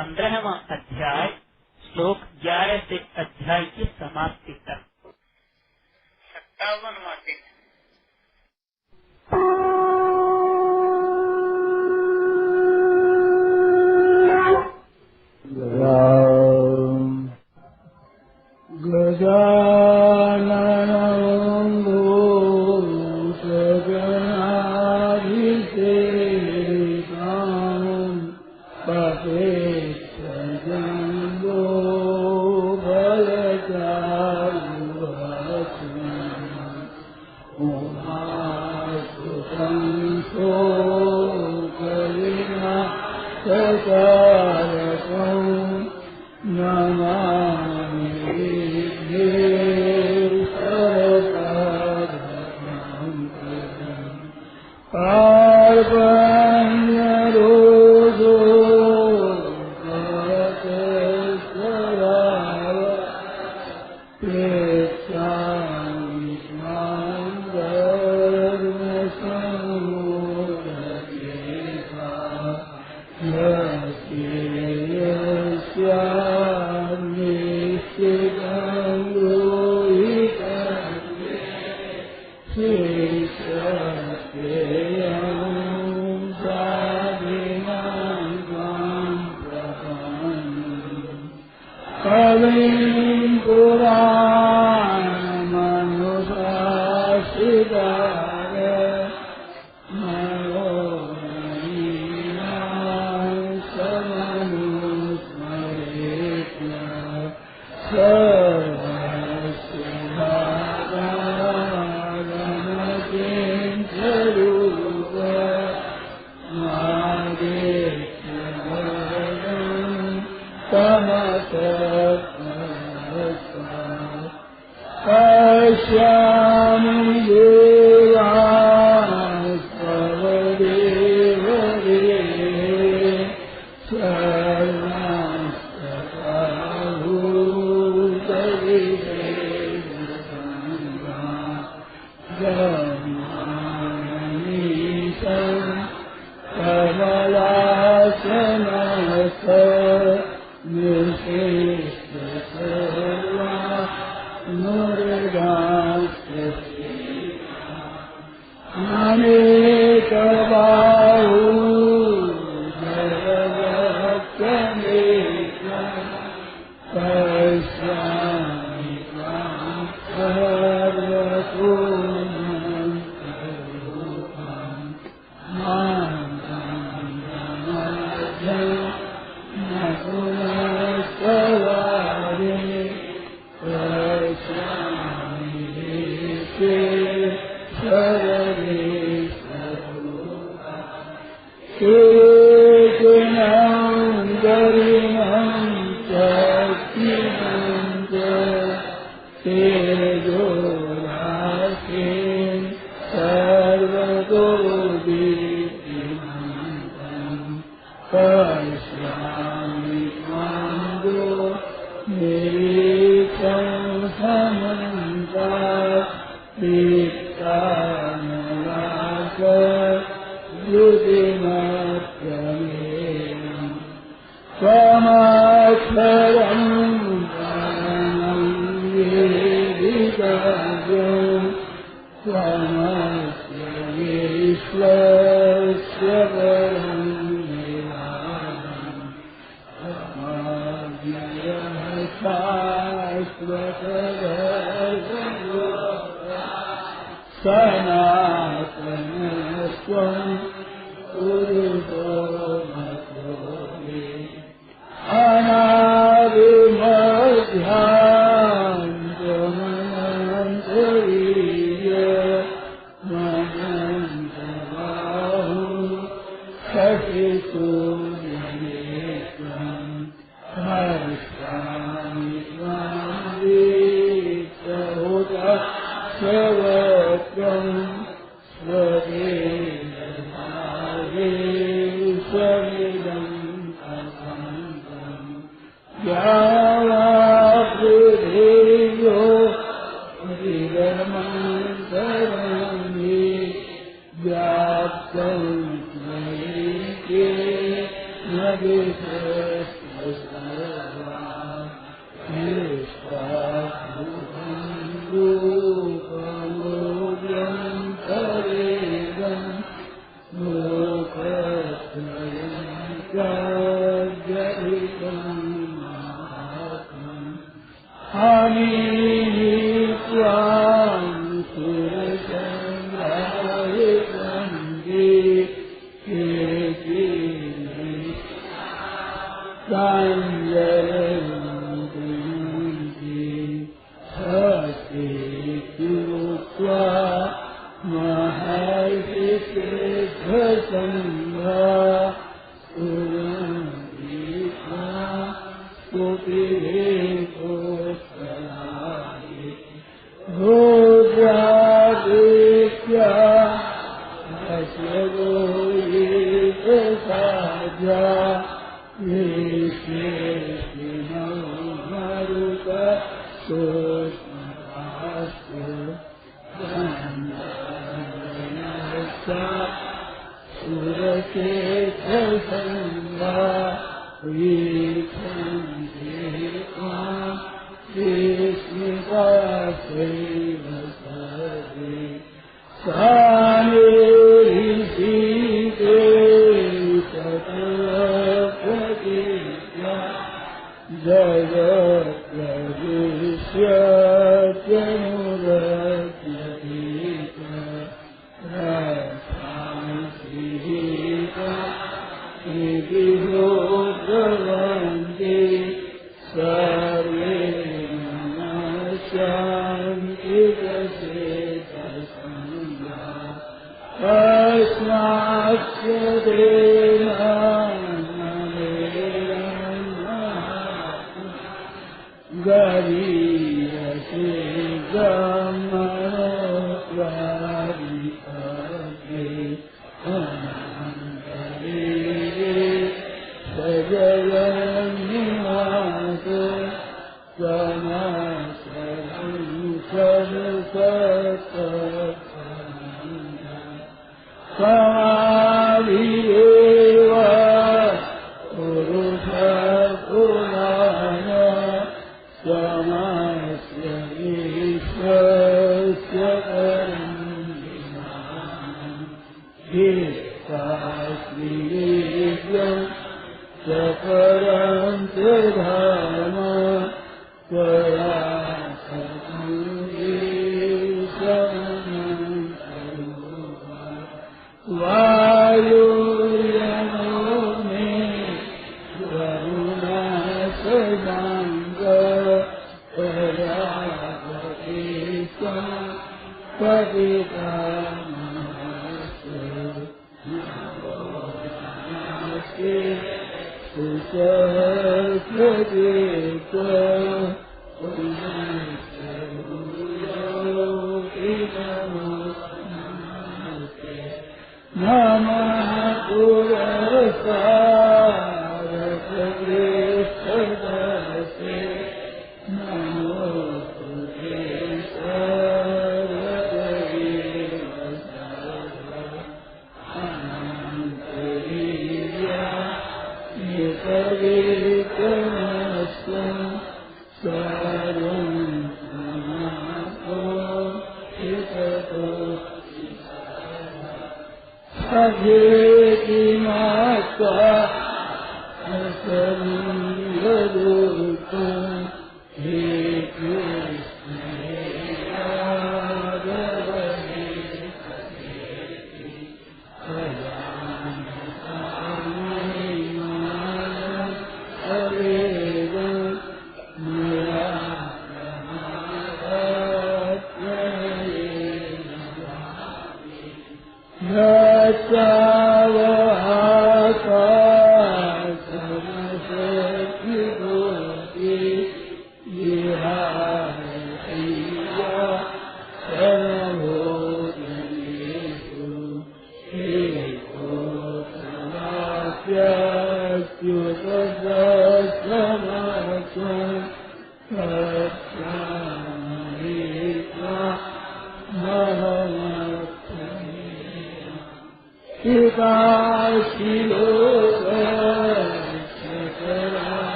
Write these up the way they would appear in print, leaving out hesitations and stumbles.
15वां अध्याय श्लोक 11 से अध्याय की समाप्ति तक। 57वां दिन। व्याप्तं के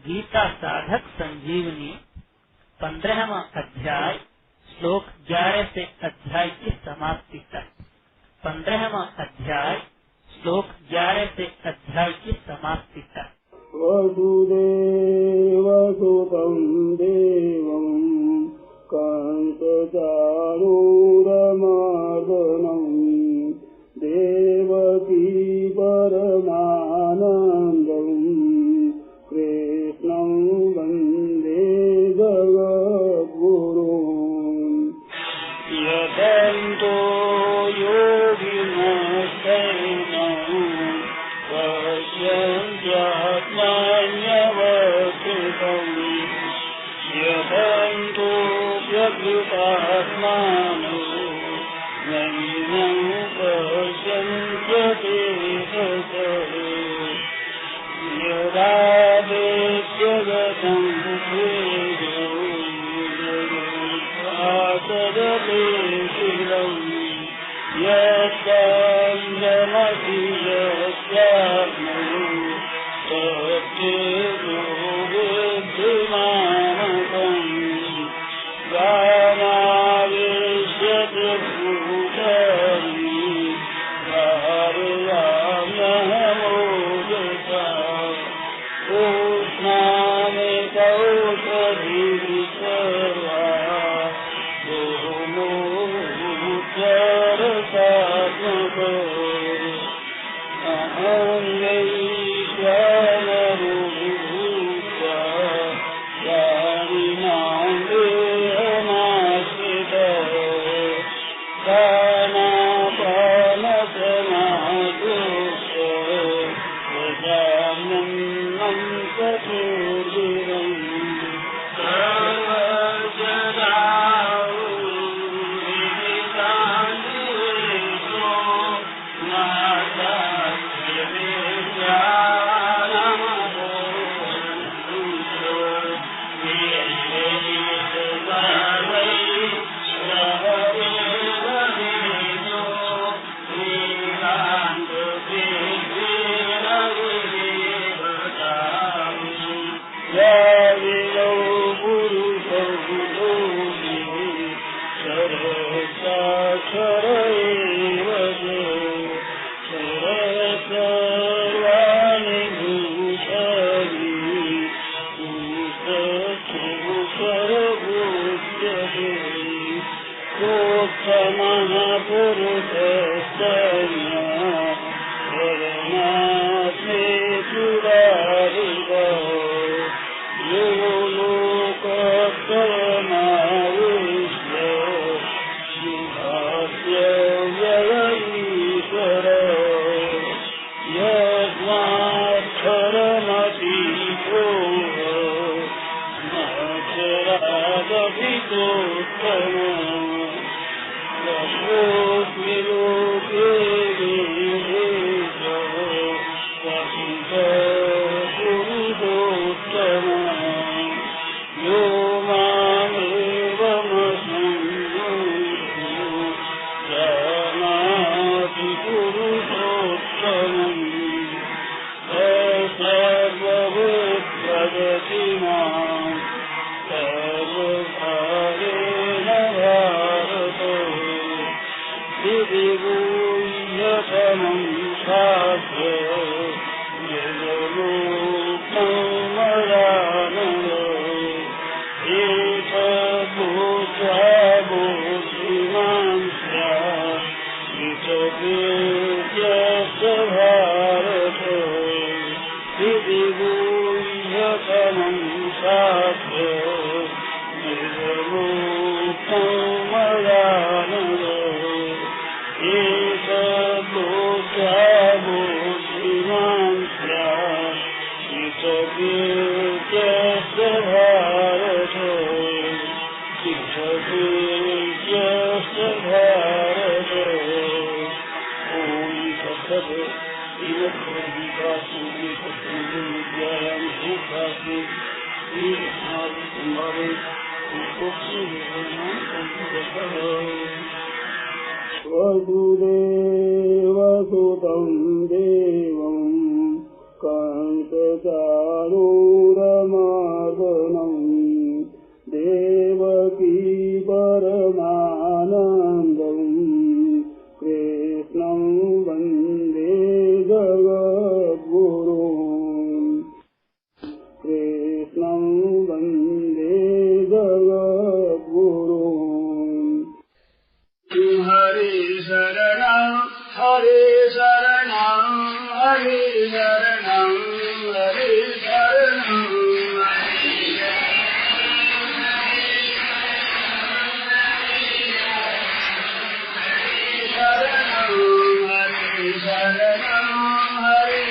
गीता साधक संजीवनी 15वां अध्याय श्लोक 11 से अध्याय की समाप्ति तक। 15वां अध्याय श्लोक 11 से अध्याय की समाप्ति तक। वसुदेवसुतं देवं कंसचारूरमर्दनं देवकी परमानन्दं कृष्णं वन्दे जगद्गुरुम्। यतन्तो योगिनस्तैनं पश्यन्त्यात्मन्यवस्थितं यतन्तो व्यकृतात्मानो नैनं पश्यन्त्यचेतसः यदा वेद्यगतं तेजो तदपि शिरं यत्तञ्जमसि यस्यात्मनो तत्तेजो विद्धिमानकम् गानाविश्यते भूतानि धारयाम्यहमोजसा उष्णामि कौषधीः सर्वा सोमोच्चरसात्मको अहं वैश्वानरूपा प्राणिनां देहमाश्रितः दानापानसमायुक्तः प्रजानन्नं चतुर्विधम् सर्वभूत तुम्हारे वसुदेवसुतं देवं कंसचारूरमर्दनं देवकी परमानन्दं कृष्णं वन्दे जगद्गुरुं कृष्णं वन्दे जगद्गुरुं हरे शरणं हरे शरणं हरे शरणं हरे शरणं हरे शरणं हरे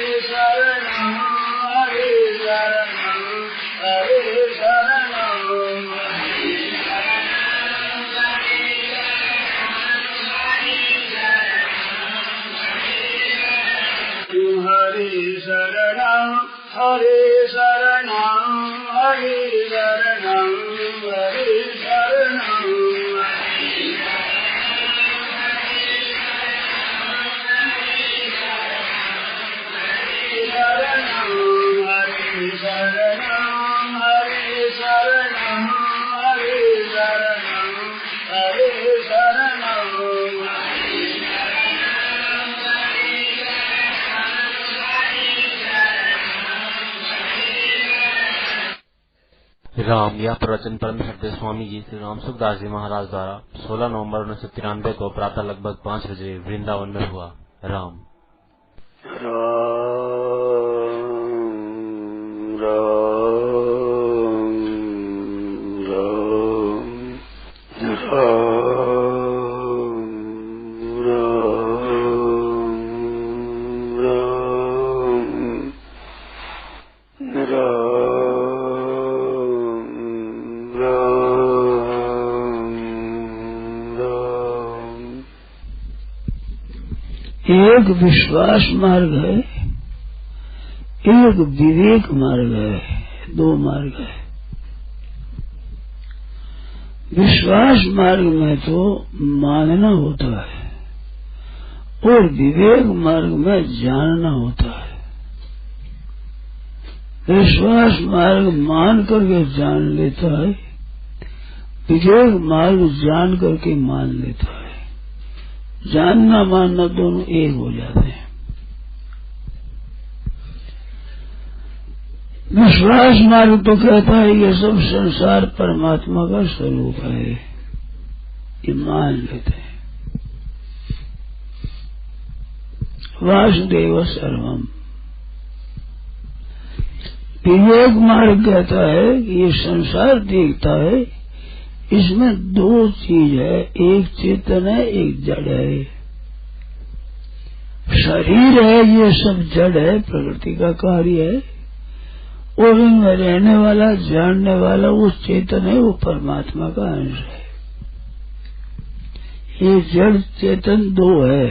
शरणं हरे शरणं राम यह प्रवचन परम श्रद्धेय स्वामी जी श्री राम सुखदास जी महाराज द्वारा 16 नवंबर 1993 को प्रातः लगभग 5 बजे वृंदावन में हुआ। राम एक विश्वास मार्ग है, एक विवेक मार्ग है, दो मार्ग है। विश्वास मार्ग में तो मानना होता है और विवेक मार्ग में जानना होता है। विश्वास मार्ग मान करके जान लेता है, विवेक मार्ग जान करके मान लेता है। जानना मानना दोनों एक हो जाते हैं। विश्वास मार्ग तो कहता है ये सब संसार परमात्मा का स्वरूप है, ये मान लेते हैं। वासुदेव सर्वम। विवेक मार्ग कहता है कि ये संसार देखता है, इसमें दो चीज है, एक चेतन है, एक जड़ है। शरीर है, ये सब जड़ है, प्रकृति का कार्य है, और इनमें रहने वाला जानने वाला वो चेतन है, वो परमात्मा का अंश है। ये जड़ चेतन दो है।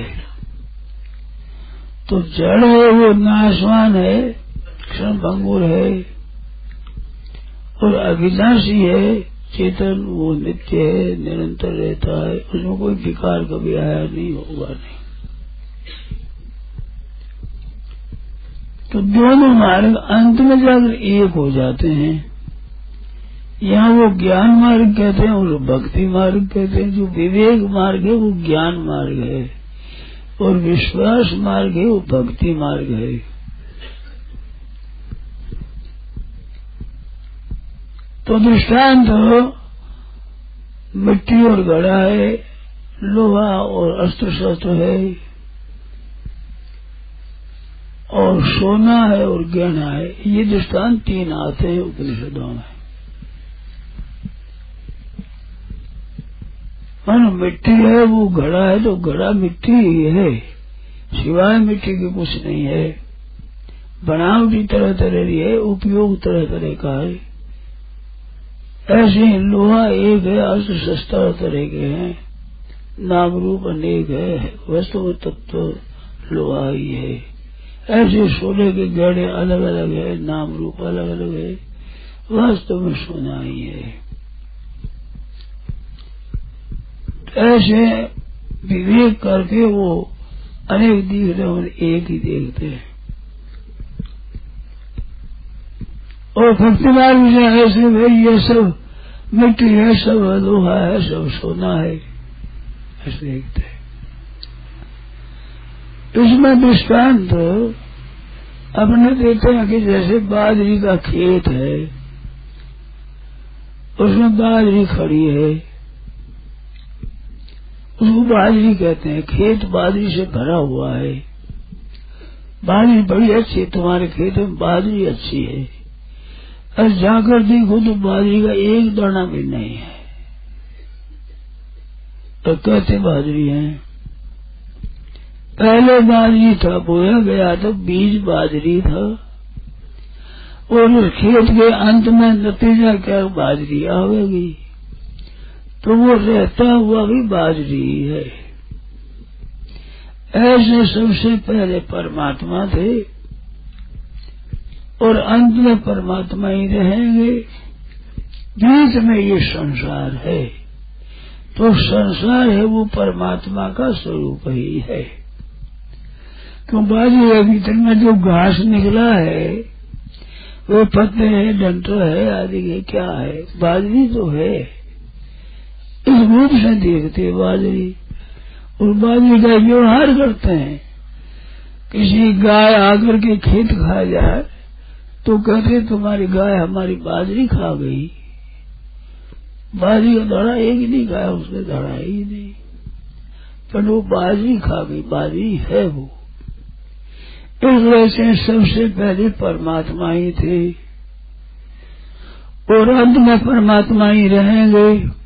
तो जड़ है वो नाशवान है, क्षण भंगुर है, और अविनाशी है चेतन वो नित्य है, निरंतर रहता है, उसमें कोई विकार कभी आया नहीं, होगा नहीं। तो दोनों मार्ग अंत में जाकर एक हो जाते हैं। यहाँ वो ज्ञान मार्ग कहते हैं और भक्ति मार्ग कहते हैं। जो विवेक मार्ग है वो ज्ञान मार्ग है और विश्वास मार्ग है वो भक्ति मार्ग है। तो दृष्टांत मिट्टी और घड़ा है, लोहा और अस्त्र शस्त्र है, और सोना है और गहना है। ये दृष्टांत तीन आते हैं उपनिषदों में। मानो मिट्टी है वो घड़ा है तो घड़ा मिट्टी ही है, सिवाय मिट्टी के कुछ नहीं है। बनावटी तरह तरह की है, उपयोग तरह तरह का है। ऐसे ही लोहा एक है, अस्त्र शस्त्र तरह के हैं, नाम रूप अनेक है, वस्तु तत्व लोहा ही है। ऐसे सोने के गहने अलग अलग है, नाम रूप अलग अलग है, वास्तव में सोना ही है। ऐसे विवेक करके वो अनेक दिख रहे और एक ही देखते हैं। और भक्तिमान विजय ऐसे भाई ये सब मिट्टी है, सब लोहा है, सब सोना है, ऐसे देखते हैं। इसमें दृष्टांत अपने देते हैं कि जैसे बाजरी का खेत है, उसमें बाजरी खड़ी है, उसको बाजरी कहते हैं। खेत बाजरी से भरा हुआ है, बाजरी बड़ी अच्छी है, तुम्हारे खेत में बाजरी अच्छी है। और जाकर देखो तो बाजरी का एक दाना भी नहीं है, तो कहते बाजरी है। पहले बाजरी था, बोया गया था, बीज बाजरी था, और उस खेत के अंत में नतीजा क्या, बाजरी आवेगी, तो वो रहता हुआ भी बाजरी है। ऐसे सबसे पहले परमात्मा थे और अंत में परमात्मा ही रहेंगे। बीच में ये संसार है, तो संसार है वो परमात्मा का स्वरूप ही है। तो बाजरी के भीतर में जो घास निकला है, वो पत्ते है, डंठल है, आदि के क्या है, बाजरी तो है। इस रूप से देखते बाजरी, और बाजरी का व्यवहार करते हैं। किसी गाय आकर के खेत खा जाए तो कहते तुम्हारी गाय हमारी बाजरी खा गई। बाजरी का दाना एक ही नहीं खाया, उसने दाना ही नहीं, पर वो बाजरी खा गई, बाजरी है वो। इस वजह से सबसे पहले परमात्मा ही थे और अंत में परमात्मा ही रहेंगे।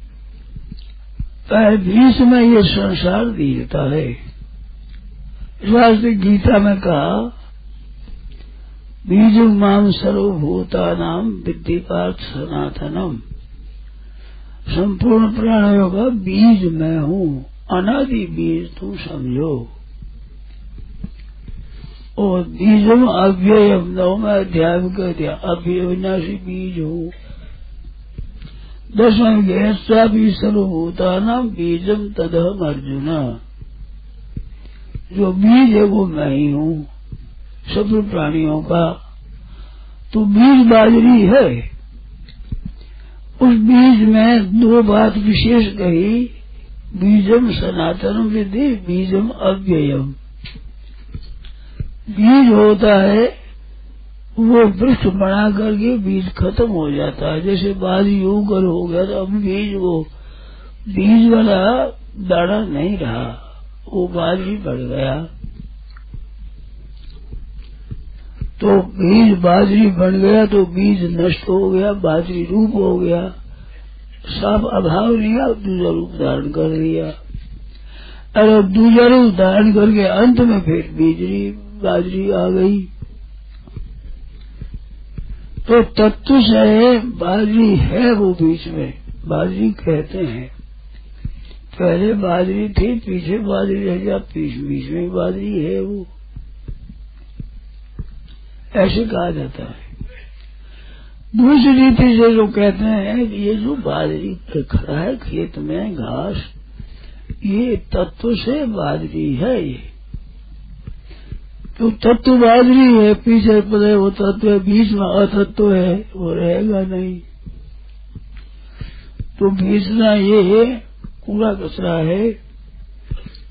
बीच में ये संसार दिखता है। इसलिए गीता में कहा, बीजं माम सर्वभूतानां विद्धि पार्थ सनातनम। संपूर्ण प्राणियों का बीज मैं हूँ, अनादि बीज तुम समझो। और बीजम अव्ययम, 9वें अध्याय में कह दिया, अव्यविनाशी बीज हूँ। 10वें गैसा भी सर्वभूतानां बीजम तदहम अर्जुन। जो बीज है वो मैं ही हूँ सब प्राणियों का। तो बीज बाजरी है। उस बीज में दो बात विशेष कही, बीजम सनातनम विद्धि, बीजम अव्ययम। बीज होता है वो वृक्ष बना करके बीज खत्म हो जाता है। जैसे बाजरी ऊपर हो गया तो अब बीज, वो बीज वाला दाना नहीं रहा, वो बाजरी बढ़ गया। तो बीज बाजरी बन गया तो बीज नष्ट हो गया, बाजरी रूप हो गया, साफ अभाव नहीं, अब दूसरा रूप धारण कर लिया। और अब दूसरा रूप धारण करके अंत में फिर बाजरी आ गई। तो तत्व से बाजरी है वो बीच में, बाजरी कहते हैं। पहले बाजरी थी, पीछे बाजरी रह जा, बीच में बाजरी है वो, ऐसे कहा जाता है। दूसरी रीति से जो कहते हैं कि ये जो बाजरी खड़ा है खेत में घास, ये तत्व से बाजरी है। ये तो तत्व बाजरी है, पीछे पड़े वो तत्व है, बीच में अतत्व है, वो रहेगा नहीं। तो बीजना ये कूड़ा कचरा है।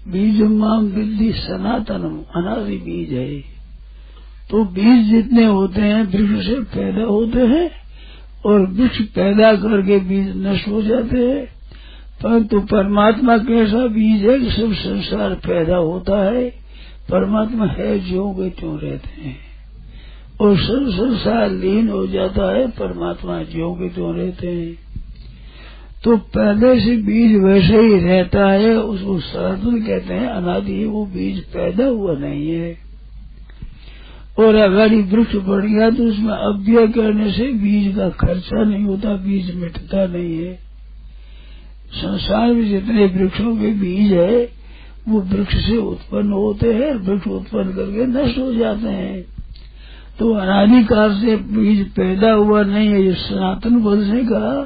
बीज माम विद्धि सनातनम, अनादि बीज है। तो बीज जितने होते हैं वृक्ष से पैदा होते हैं, और वृक्ष पैदा करके बीज नष्ट हो जाते हैं। परंतु परमात्मा कैसा बीज है कि सब संसार पैदा होता है, परमात्मा है ज्यों के त्यों रहते हैं, और सब संसार लीन हो जाता है, परमात्मा ज्यों के त्यों रहते हैं। तो पहले से बीज वैसे ही रहता है, उसको सनातन कहते हैं, अनादि। वो बीज पैदा हुआ नहीं है। और अगर वृक्ष बढ़ गया तो उसमें अव्यय करने से बीज का खर्चा नहीं होता, बीज मिटता नहीं है। संसार में जितने वृक्षों के बीज है वो वृक्ष से उत्पन्न होते हैं, वृक्ष उत्पन्न करके नष्ट हो जाते हैं। तो अनादिकाल से बीज पैदा हुआ नहीं है, ये सनातन पद से कहा,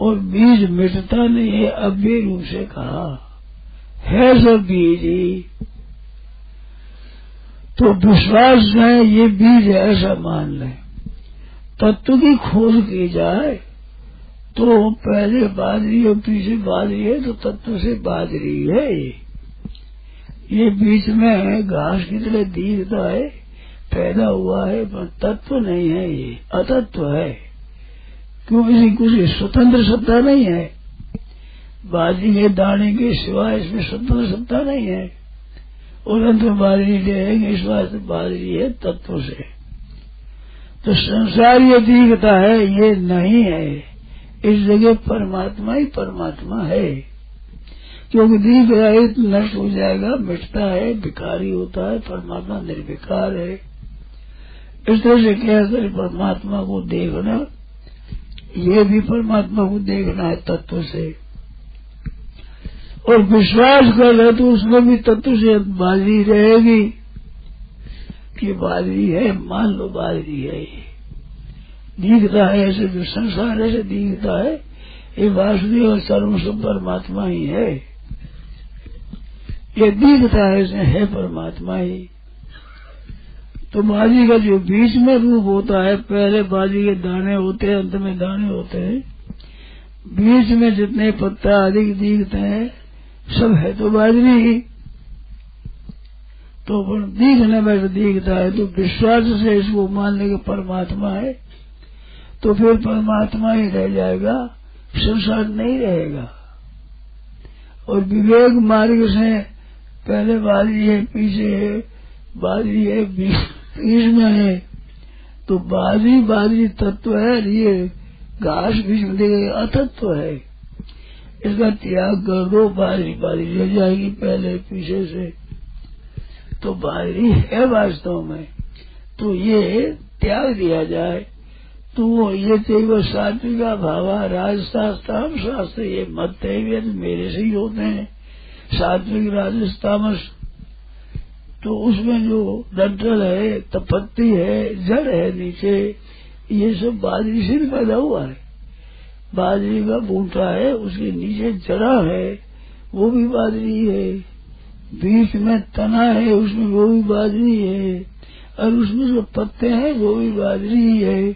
और बीज मिटता नहीं है अव्यय रूप से कहा है, सब बीज ही। तो विश्वास है ये बीज है ऐसा मान लें। तत्व की खोज की जाए तो पहले बाजरी और पीछे बाजरी है, तो तत्व से बाजरी है। ये बीच में घास की तरह दिखता है, पैदा हुआ है, पर तत्व नहीं है, ये अतत्व है। क्यों? इसी कुछ स्वतंत्र सत्ता नहीं है, बाजरी के दाने के सिवाय इसमें स्वतंत्र सत्ता नहीं है, और अंत में बाजरी रहेगी, इस वास्ते बाजरी है तत्व से। तो संसार ये दिखता है, ये नहीं है, इस जगह परमात्मा ही परमात्मा है। क्योंकि दिख रहा है तो नष्ट हो जाएगा, मिटता है, विकारी होता है, परमात्मा निर्विकार है। इस तरह से कहकर परमात्मा को देखना, ये भी परमात्मा को देखना है तत्व से, और विश्वास कर रहे तो उसमें भी तत्व से बाजरी रहेगी कि बाजरी है, मान लो बाजरी है। ये दिखता है ऐसे, जो संसार ऐसे दिखता है, ये वासुदेव और सर्व सब परमात्मा ही है, ये दिखता है ऐसे है परमात्मा ही। तो बाजरी का जो बीच में रूप होता है, पहले बाजरी के दाने होते हैं, अंत में दाने होते हैं, बीच में जितने पत्ता अधिक दिखते हैं सब है तो बाजरी ही। तो दिखने में दिखता है, तो विश्वास से इसको मान लेंगे परमात्मा है, तो फिर परमात्मा ही रह जाएगा, संसार नहीं रहेगा। और विवेक मार्ग से पहले बाजरी है, पीछे है बाजरी है, बीच में है, तो बाजरी तत्व है, ये घास बीच में देखे अतत्व है। इसका त्याग कर दो, बाजरी रह जाएगी पहले पीछे से, तो बाजरी है वास्तव में। तो ये त्याग दिया जाए तो ये तेव सात्विका भावा राजशास्त्रम शास्त्र, ये मत है मेरे से ही होते हैं, सात्विक राजस तामस। तो उसमें जो डंठल है, तपत्ती है, जड़ है नीचे, ये सब बाजरी से पैदा हुआ है। बाजरी का बूटा है, उसके नीचे जड़ा है, वो भी बाजरी है, बीच में तना है, उसमें वो भी बाजरी है, और उसमें जो पत्ते हैं वो भी बाजरी है,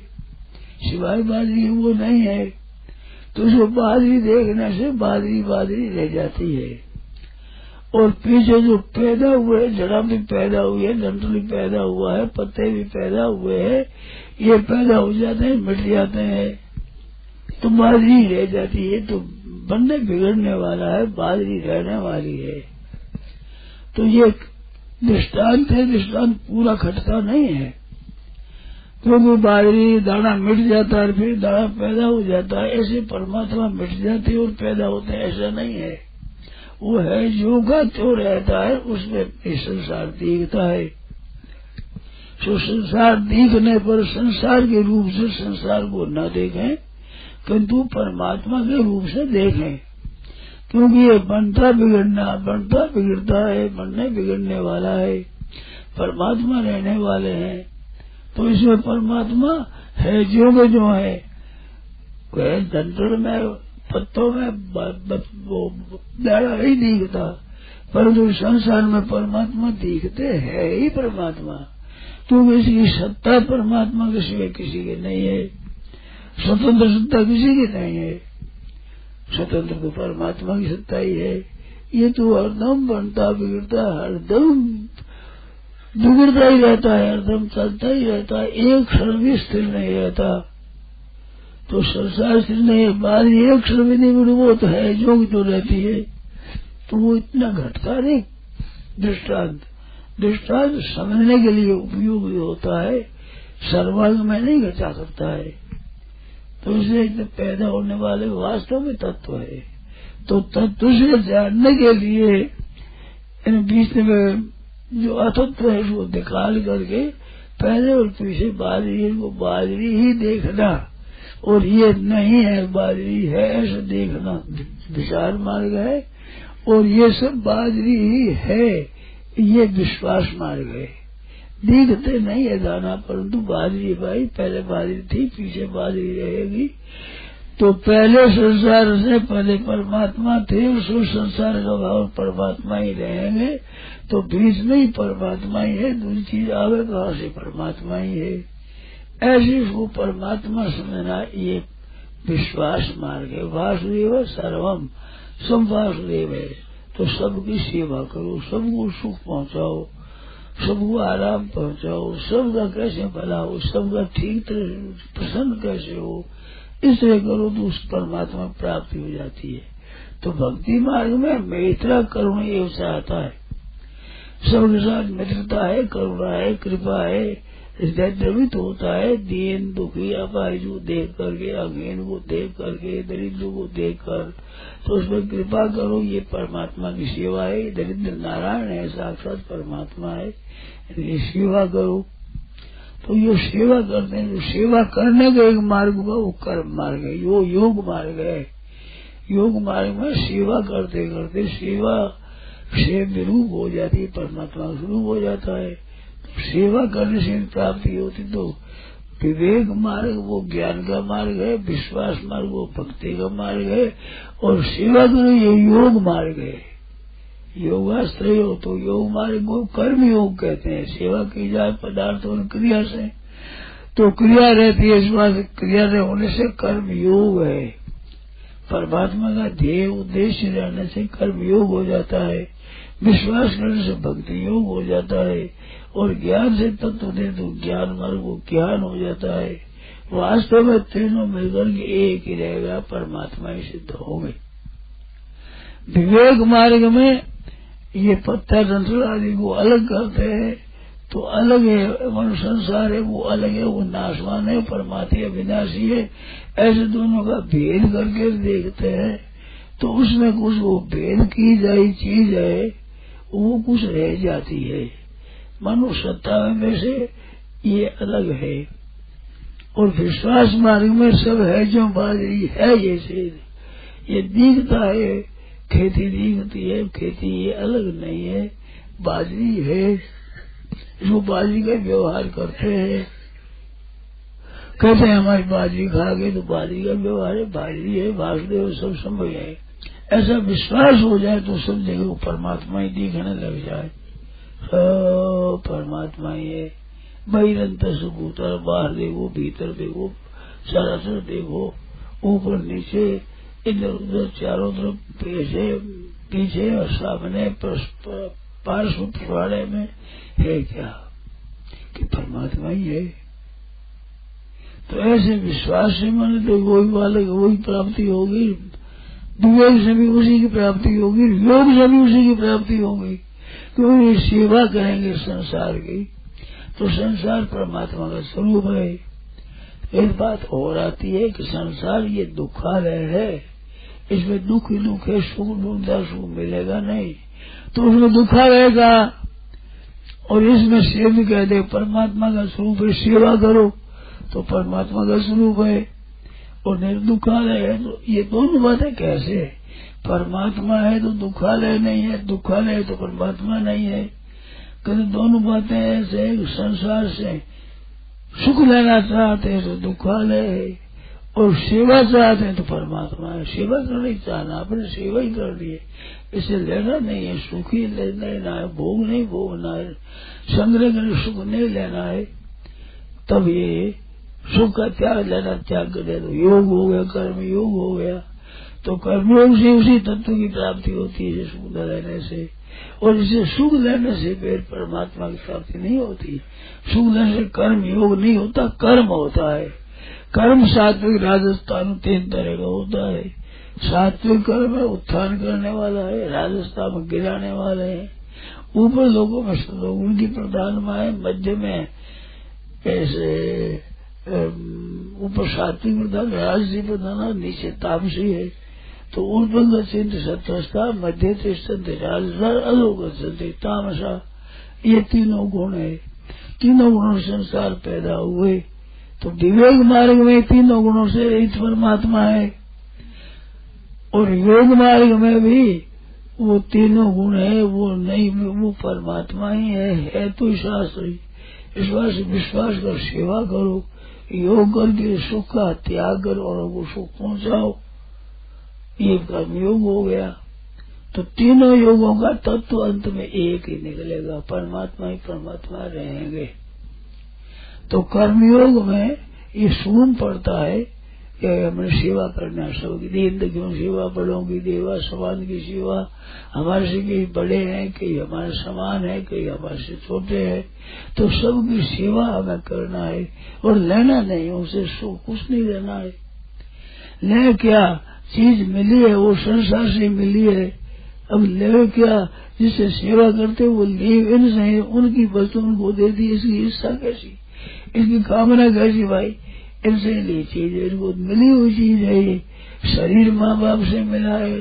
सिवाय बाजरी वो नहीं है। तो उसको बाजरी देखने से बाजरी रह जाती है। और पीछे जो पैदा हुए, जड़ा भी पैदा हुई है, डंठल भी पैदा हुआ है, पत्ते भी पैदा हुए हैं, ये पैदा हो जाते हैं, मिट जाते हैं, तो बाजरी रह जाती है। तो बनने बिगड़ने वाला है, बाजरी रहने वाली है। तो ये दृष्टांत है, दृष्टांत पूरा खटता नहीं है, क्योंकि बाजरी दाना मिट जाता है, फिर दाना पैदा हो जाता है। ऐसे परमात्मा मिट जाते और पैदा होते हैं, ऐसा नहीं है। वो है जो का तो रहता है, उसमें संसार दिखता है। तो संसार दिखने पर संसार के रूप से संसार को न देखें, किंतु परमात्मा के रूप से देखें, क्योंकि ये बनता बिगड़ता है, बनने बिगड़ने वाला है, परमात्मा रहने वाले हैं। तो इसमें परमात्मा है जो के जो है, वह डंठल में पत्तों में दाड़ा नहीं दिखता, परंतु संसार में परमात्मा दिखते है ही परमात्मा, क्योंकि इसकी सत्ता परमात्मा के सिवाय किसी की नहीं है, स्वतंत्र सत्ता किसी की नहीं है, स्वतंत्र तो परमात्मा की सत्ता ही है। ये तो हरदम बनता बिगड़ता, हरदम बिगड़ता ही रहता है, हरदम चलता ही रहता है, एक क्षण भी स्थिर नहीं रहता। तो संसार स्थिर नहीं है, बाद एक क्षण भी नहीं बिगड़ी, वो तो है जो भी तो रहती है, तो वो इतना घटता नहीं। दृष्टांत समझने के लिए उपयोगी होता है, सर्वांग में नहीं घटा सकता है। तो इसलिए पैदा होने वाले वास्तव में तत्व है। तो तत्व से जानने के लिए इन बीच में जो अतत्व है उसको निकाल करके पहले और पीछे बाजरी ही देखना, और ये नहीं है बाजरी है ऐसा देखना विचार मार्ग है, और ये सब बाजरी ही है ये विश्वास मार्ग है। दिखते नहीं है दाना, परंतु बाजरी भाई पहले बाजरी थी, पीछे बाजरी रहेगी। तो पहले संसार से पहले परमात्मा थे, उसको संसार का भाव परमात्मा ही रहेंगे। तो बीच में ही परमात्मा ही है, दूसरी चीज आवे कहाँ से, परमात्मा ही है। ऐसे उसको परमात्मा समझना ये विश्वास मार्ग है। वासुदेव सर्वम, सब वासुदेव है। तो सबकी सेवा करो, सबको सुख पहुंचाओ, सबको आराम पहुंचाओ, सबका कैसे भला हो, सबका ठीक तरह प्रसन्न कैसे हो, इस तरह करो तो उस परमात्मा प्राप्ति हो जाती है। तो भक्ति मार्ग में मैत्रा करुणा ये चाहता है, सबके साथ मित्रता है, करुणा है, कृपा है, हृदय द्रवित होता है। दीन दुखी अपाहिजू देख करके, अज्ञान को देख करके, दरिद्र को देख कर तो उसमें कृपा करो, ये परमात्मा की सेवा है। दरिद्र नारायण है, साक्षात परमात्मा है, इनकी सेवा करो। तो ये सेवा करते हैं, जो सेवा करने का एक मार्ग हुआ वो कर्म मार्ग है, वो योग मार्ग है। योग मार्ग में सेवा करते करते सेवा से विरूप हो जाती है, परमात्मा स्वरूप हो जाता है। तो सेवा करने से प्राप्ति होती। तो विवेक मार्ग वो ज्ञान का मार्ग है, विश्वास मार्ग वो भक्ति का मार्ग है, और सेवा करो ये योग मार्ग है। योगास्त्र हो तो योग मार्ग को कर्म योग कहते हैं। सेवा की जाए पदार्थ और क्रिया से, तो क्रिया रहती है, इस बात क्रिया होने से कर्म योग है। परमात्मा का ध्येय उद्देश्य रहने से कर्म योग हो जाता है, विश्वास करने से भक्ति योग हो जाता है, और ज्ञान से तत्व दे तो ज्ञान मार्ग को ज्ञान हो जाता है। वास्तव में तीनों मिलकर के एक ही रहेगा, परमात्मा ही सिद्ध होंगे। विवेक मार्ग में ये पत्थर तंत्र आदि को अलग करते हैं, तो अलग है, मनुष्य संसार है वो अलग है, वो नाशवान है, परमात्मा अविनाशी है। ऐसे दोनों का भेद करके देखते हैं, तो उसमें कुछ वो भेद की जाए चीज है, वो कुछ रह जाती है। मनुष्य सत्ता में से ये अलग है, और विश्वास मार्ग में सब है जो बाजरी है, जैसे ये दिखता है, खेती दिखती है, खेती ये अलग नहीं है, बाजरी है। इसको बाजरी का व्यवहार करते हैं, कहते हैं हमारी बाजरी खा गए, तो बाजरी का व्यवहार है, बाजरी है, वासुदेव सब संभव है। ऐसा विश्वास हो जाए तो सब जगह परमात्मा ही दिखने लग जाए, परमात्मा ही है। बहिरंत सुकूतर, बाहर देखो, भीतर देखो, सरासर देखो, ऊपर नीचे, इधर उधर, चारों तरफ, पीछे और सामने, पार्श्व पिछवाड़े में है क्या कि परमात्मा ही है। तो ऐसे विश्वास से माने तो वही बालक वही प्राप्ति होगी, विवेक से भी उसी की प्राप्ति होगी, योग से भी उसी की प्राप्ति होगी। क्योंकि सेवा करेंगे संसार की, तो संसार परमात्मा का स्वरूप है। एक बात और आती है कि संसार ये दुखालय है, इसमें दुख ही दुख है, सुख ढूंढता सुख मिलेगा नहीं, तो उसमें दुखा रहेगा। और इसमें सेव कह दे परमात्मा का स्वरूप है, सेवा करो तो परमात्मा का स्वरूप है, और निर्दुखालय है। तो ये दोनों बातें कैसे, परमात्मा है तो दुखालय नहीं है, दुखालय है तो परमात्मा नहीं है। कहते दोनों बातें ऐसे, संसार से सुख लेना चाहते हैं तो दुखालय है, और सेवा चाहते हैं तो परमात्मा है। सेवा करनी चाहना, अपने सेवा ही कर दिए, इसे लेना नहीं है, सुख ही लेना है, भोग नहीं भोगना है, संग्रह कर सुख नहीं लेना है। तब ये सुख का त्याग लेना, त्याग कर दे तो योग हो गया, कर्म योग हो गया। तो कर्मयोग से उसी तत्व की प्राप्ति होती है सुख लेने से, और इसे सुख लेने से फिर परमात्मा की प्राप्ति नहीं होती। सुख लेने से कर्म योग नहीं होता, कर्म होता है। कर्म सात्विक राजस्थान 3 तरह का होता है। सात्विक कर्म है, उत्थान करने वाला है, राजस्थान में गिराने वाले हैं, ऊपर लोगों में सतोगुण की प्रधान है, मध्य में ऐसे ऊपर सात्विक प्रधान, राजसी प्रधान, नीचे तामसी है। तो ऊर्ध्व चिंत सत्वस्था, मध्य तिष्ठन्ते राजसा, अधोगच्छन्ते तामसा, ये तीनों गुण है। तीनों गुणों से संसार पैदा हुए। तो विवेक मार्ग में तीनों गुणों से रहित परमात्मा है, और योग मार्ग में भी वो तीनों गुण है, वो नहीं, वो परमात्मा ही है तो शास्त्री इस बात से विश्वास कर सेवा करो, योग करके सुख का त्याग करो और वो सुख पहुंचाओ, ये कर्मयोग हो गया। तो तीनों योगों का तत्व अंत में एक ही निकलेगा, परमात्मा ही परमात्मा रहेंगे। तो कर्मयोग में ये सुन पड़ता है कि हमें सेवा करना, सबकी दीन क्यों सेवा, बड़ों की देवा, समान की सेवा, हमारे से कई बड़े हैं, कई हमारे समान है, कई हमारे से छोटे हैं, तो सबकी सेवा हमें करना है और लेना नहीं, उनसे सुख कुछ नहीं लेना है। ले क्या चीज मिली है वो संसार से मिली है, अब ले क्या, जिससे सेवा करते वो ले इनसे उनकी वस्तु उनको दे दी, इसकी इच्छा कैसी, इसकी कामना कैसी भाई, इनसे ली चीज इनको मिली हुई चीज है। ये शरीर माँ बाप से मिला है,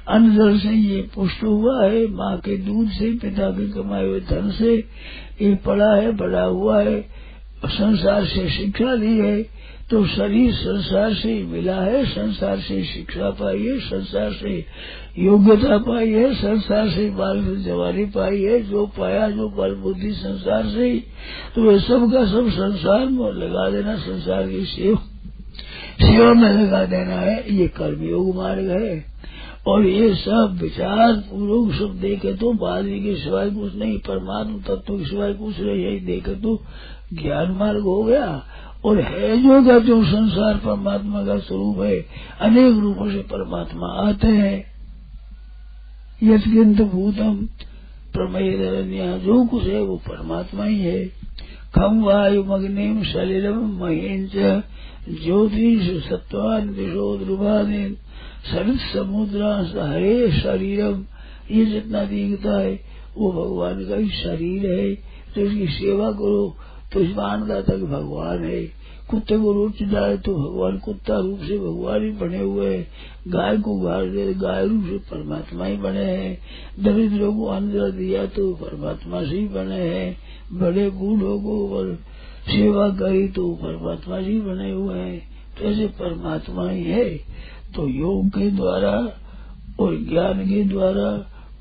अन्न जल से ये पुष्ट हुआ है, माँ के दूध से, पिता के कमाए हुए धन से ये पड़ा है, बड़ा हुआ है, संसार से शिक्षा ली है, तो शरीर संसार से मिला है, संसार से शिक्षा पाई है, संसार से योग्यता पाई है, संसार से बाल जवानी पाई है, जो पाया जो बल बुद्धि संसार से ही, तो ये सब का सब संसार में लगा देना, संसार की सेवा में लगा देना है, ये कर्मयोग मार्ग है। और ये सब विचार पूर्वक सब देखे तो बाजी के सिवाय कुछ नहीं, परमात्मा तत्व के सिवाय कुछ नहीं, यही देखे तो ज्ञान मार्ग हो गया। और है जो संसार परमात्मा का स्वरूप है, अनेक रूपों से परमात्मा आते हैं। यत्किंत भूतम प्रमेय, जो कुछ है वो परमात्मा ही है। खम वायु मग्निम सलिलम महेंच ज्योतिष सत्वान दिशो ध्रुवादीन सरित समुद्रा हरे शरीरम, ये जितना दिखता है वो भगवान का ही शरीर है। तो इसकी सेवा करो तो इस मानता तक भगवान है। कुत्ते को रोटी डाले तो भगवान कुत्ता रूप से भगवान ही बने हुए हैं, गाय को घास दे गाय रूप से परमात्मा ही बने हैं, दरिद्रों को अन्न दिया तो परमात्मा से ही बने हैं, बड़े बूढ़ों को सेवा करी तो परमात्मा से ही बने हुए हैं। तो ऐसे परमात्मा ही है। तो योग के द्वारा और ज्ञान के द्वारा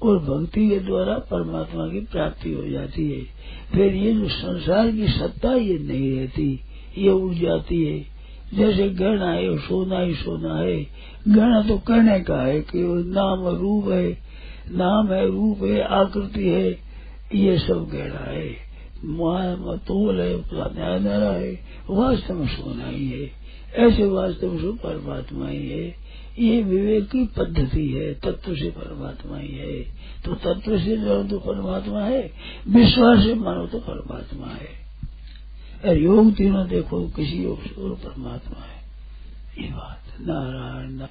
और भक्ति के द्वारा परमात्मा की प्राप्ति हो जाती है। फिर ये जो संसार की सत्ता ये नहीं रहती, ये उड़ जाती है। जैसे गहना है, सोना ही सोना है, गहना तो कहने का है कि नाम रूप है, नाम है, रूप है, आकृति है, ये सब गहना है, तोल है, न्यारा है, वास्तव में सोना ही है। ऐसे वास्तव में परमात्मा ही है। ये विवेक की पद्धति है, तत्व से परमात्मा ही है। तो तत्व से जानो तो परमात्मा है, विश्वास से मानो तो परमात्मा है। योग तीनों देखो, किसी योग से और परमात्मा है। ये बात नारायण।